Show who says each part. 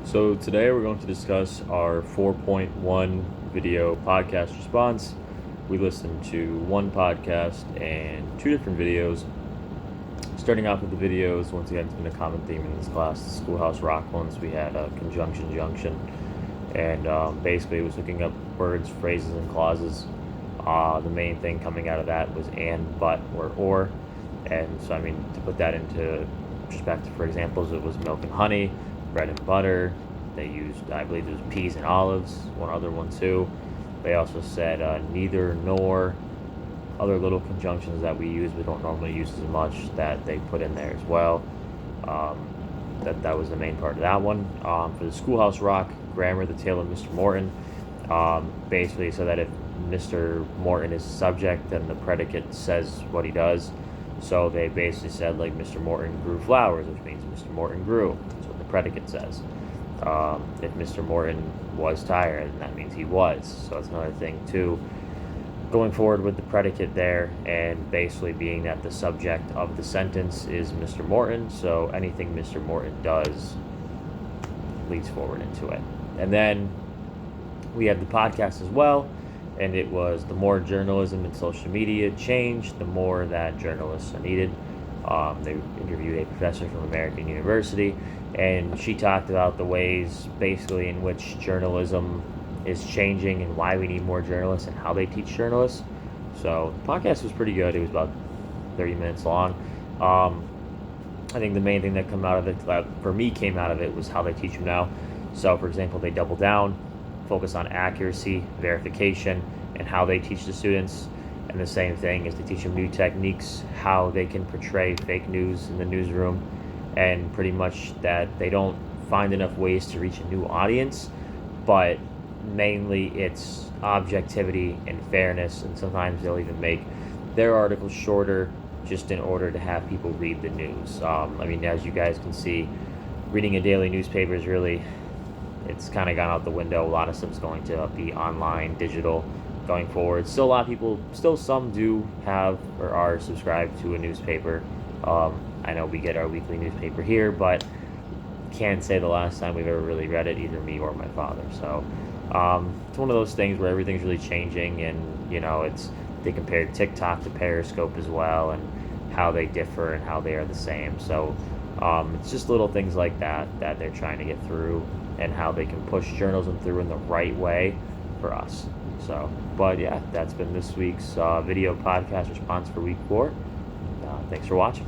Speaker 1: So today we're going to discuss our 4.1 video podcast response. We listened to one podcast and two different videos. Starting off with the videos, once again, it's been a common theme in this class, the Schoolhouse Rock ones. We had a conjunction junction, and basically it was looking up words, phrases, and clauses. The main thing coming out of that was and, but, or. And so, to put that into perspective, for examples, it was milk and honey, bread and butter. They used, I believe it was peas and olives, one other one too. They also said neither nor, other little conjunctions that we use but don't normally use as much that they put in there as well. That was the main part of that one. For the Schoolhouse Rock grammar, the tale of Mr. Morton, basically so that if Mr. Morton is subject, then the predicate says what he does. So they basically said, like, Mr. Morton grew flowers, which means Mr. Morton grew. That's what the predicate says. If Mr. Morton was tired, then that means he was. So that's another thing, too. Going forward with the predicate there, and basically being that the subject of the sentence is Mr. Morton, so anything Mr. Morton does leads forward into it. And then we have the podcast as well. And it was the more journalism and social media change, the more that journalists are needed. They interviewed a professor from American University, and she talked about the ways basically in which journalism is changing and why we need more journalists and how they teach journalists. So the podcast was pretty good. It was about 30 minutes long. I think the main thing that came out of it was how they teach them now. So, for example, they double down, focus on accuracy, verification, and how they teach the students. And the same thing is to teach them new techniques, how they can portray fake news in the newsroom, and pretty much that they don't find enough ways to reach a new audience, but mainly it's objectivity and fairness, and sometimes they'll even make their articles shorter just in order to have people read the news. As you guys can see, reading a daily newspaper is really, it's kind of gone out the window. A lot of stuff's going to be online, digital, going forward. Still, a lot of people, some do have or are subscribed to a newspaper. I know we get our weekly newspaper here, but can't say the last time we've ever really read it, either me or my father. So it's one of those things where everything's really changing, and they compared TikTok to Periscope as well, and how they differ and how they are the same. So it's just little things like that they're trying to get through, and how they can push journalism through in the right way for us. So, but yeah, that's been this week's video podcast response for week 4. Thanks for watching.